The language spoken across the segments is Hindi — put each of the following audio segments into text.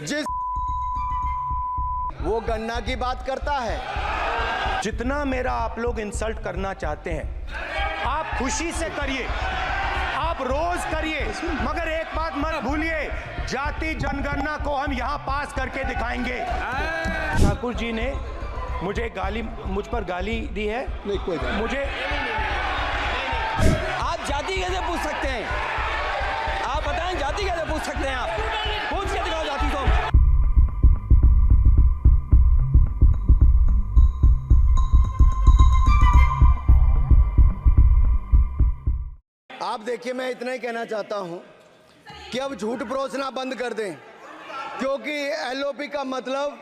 जिस वो गन्ना की बात करता है। जितना मेरा आप लोग इंसल्ट करना चाहते हैं आप खुशी से करिए, आप रोज करिए, मगर एक बात मत भूलिए, जाति जनगणना को हम यहां पास करके दिखाएंगे। ठाकुर जी ने मुझ पर गाली दी है। नहीं, कोई नहीं। मुझे आप जाति कैसे पूछ सकते हैं? आप बताएं, जाति कैसे पूछ सकते हैं? आप पूछ के दिखाओ जाति को। आप देखिए, मैं इतना ही कहना चाहता हूं कि अब झूठ परोसना बंद कर दें, क्योंकि एलओपी का मतलब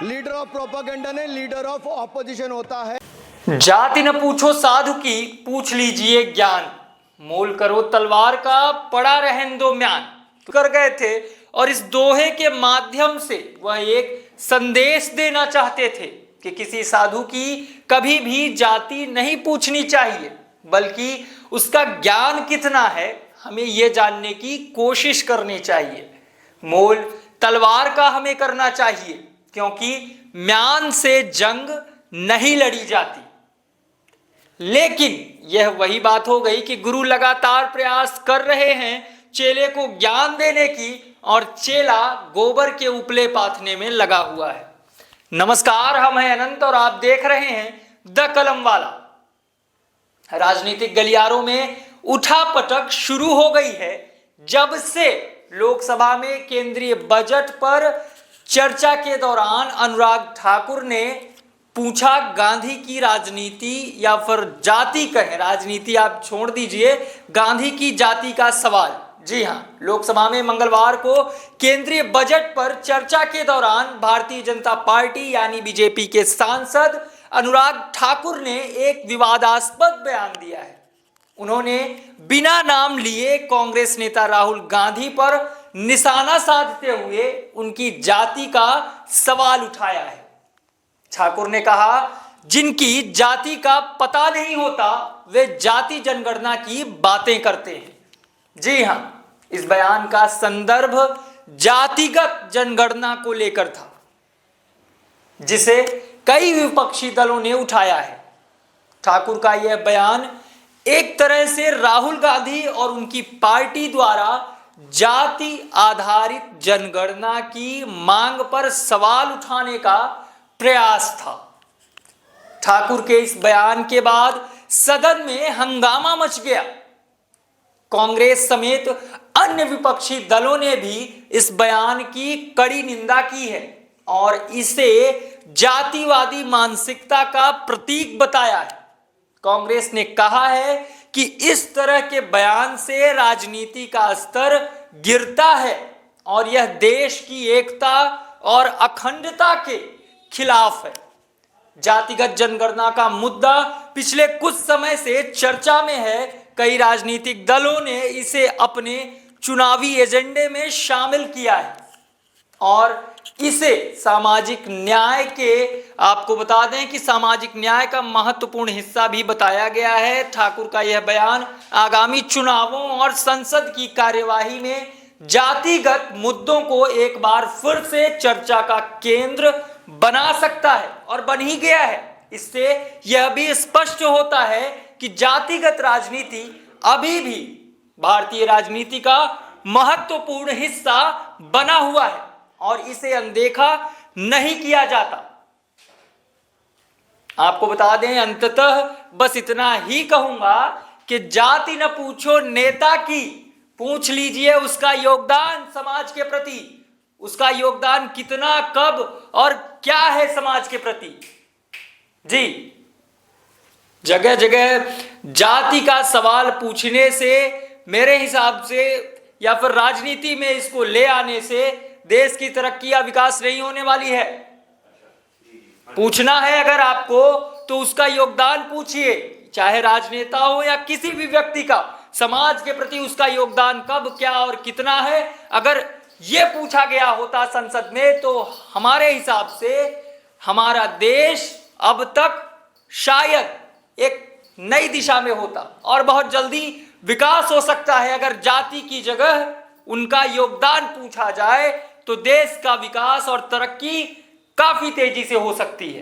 लीडर ऑफ प्रोपेगेंडा नहीं, लीडर ऑफ ऑपोजिशन होता है। जाति न पूछो साधु की, पूछ लीजिए ज्ञान। मोल करो तलवार का, पड़ा रहन दो म्यान। कर गए थे और इस दोहे के माध्यम से वह एक संदेश देना चाहते थे कि किसी साधु की कभी भी जाति नहीं पूछनी चाहिए, बल्कि उसका ज्ञान कितना है हमें यह जानने की कोशिश करनी चाहिए। मोल तलवार का हमें करना चाहिए, क्योंकि म्यान से जंग नहीं लड़ी जाती। लेकिन यह वही बात हो गई कि गुरु लगातार प्रयास कर रहे हैं चेले को ज्ञान देने की, और चेला गोबर के उपले पाथने में लगा हुआ है। नमस्कार, हम हैं अनंत और आप देख रहे हैं द कलम वाला। राजनीतिक गलियारों में उठापटक शुरू हो गई है जब से लोकसभा में केंद्रीय बजट पर चर्चा के दौरान अनुराग ठाकुर ने पूछा गांधी की राजनीति, या फिर जाति कहें, राजनीति आप छोड़ दीजिए, गांधी की जाति का सवाल। जी हां, लोकसभा में मंगलवार को केंद्रीय बजट पर चर्चा के दौरान भारतीय जनता पार्टी यानी बीजेपी के सांसद अनुराग ठाकुर ने एक विवादास्पद बयान दिया है। उन्होंने बिना नाम लिए कांग्रेस नेता राहुल गांधी पर निशाना साधते हुए उनकी जाति का सवाल उठाया है। ठाकुर ने कहा, जिनकी जाति का पता नहीं होता वे जाति जनगणना की बातें करते हैं। जी हां, इस बयान का संदर्भ जातिगत जनगणना को लेकर था, जिसे कई विपक्षी दलों ने उठाया है। ठाकुर का यह बयान एक तरह से राहुल गांधी और उनकी पार्टी द्वारा जाति आधारित जनगणना की मांग पर सवाल उठाने का प्रयास था। ठाकुर के इस बयान के बाद सदन में हंगामा मच गया। कांग्रेस समेत अन्य विपक्षी दलों ने भी इस बयान की कड़ी निंदा की है और इसे जातिवादी मानसिकता का प्रतीक बताया है। कांग्रेस ने कहा है कि इस तरह के बयान से राजनीति का स्तर गिरता है और यह देश की एकता और अखंडता के खिलाफ है। जातिगत जनगणना का मुद्दा पिछले कुछ समय से चर्चा में है। कई राजनीतिक दलों ने इसे अपने चुनावी एजेंडे में शामिल किया है और इसे सामाजिक न्याय के, आपको बता दें कि सामाजिक न्याय का महत्वपूर्ण हिस्सा भी बताया गया है। ठाकुर का यह बयान आगामी चुनावों और संसद की कार्यवाही में जातिगत मुद्दों को एक बार फिर से चर्चा का केंद्र बना सकता है और बन ही गया है। इससे यह भी स्पष्ट होता है कि जातिगत राजनीति अभी भी भारतीय राजनीति का महत्वपूर्ण हिस्सा बना हुआ है और इसे अनदेखा नहीं किया जाता। आपको बता दें, अंततः बस इतना ही कहूंगा कि जाति न पूछो नेता की, पूछ लीजिए उसका योगदान समाज के प्रति, उसका योगदान कितना, कब और क्या है समाज के प्रति। जी, जगह जगह जाति का सवाल पूछने से, मेरे हिसाब से, या फिर राजनीति में इसको ले आने से देश की तरक्की या विकास नहीं होने वाली है। पूछना है अगर आपको तो उसका योगदान पूछिए, चाहे राजनेता हो या किसी भी व्यक्ति का, समाज के प्रति उसका योगदान कब, क्या और कितना है। अगर यह पूछा गया होता संसद में तो हमारे हिसाब से हमारा देश अब तक शायद एक नई दिशा में होता और बहुत जल्दी विकास हो सकता है। अगर जाति की जगह उनका योगदान पूछा जाए तो देश का विकास और तरक्की काफी तेजी से हो सकती है।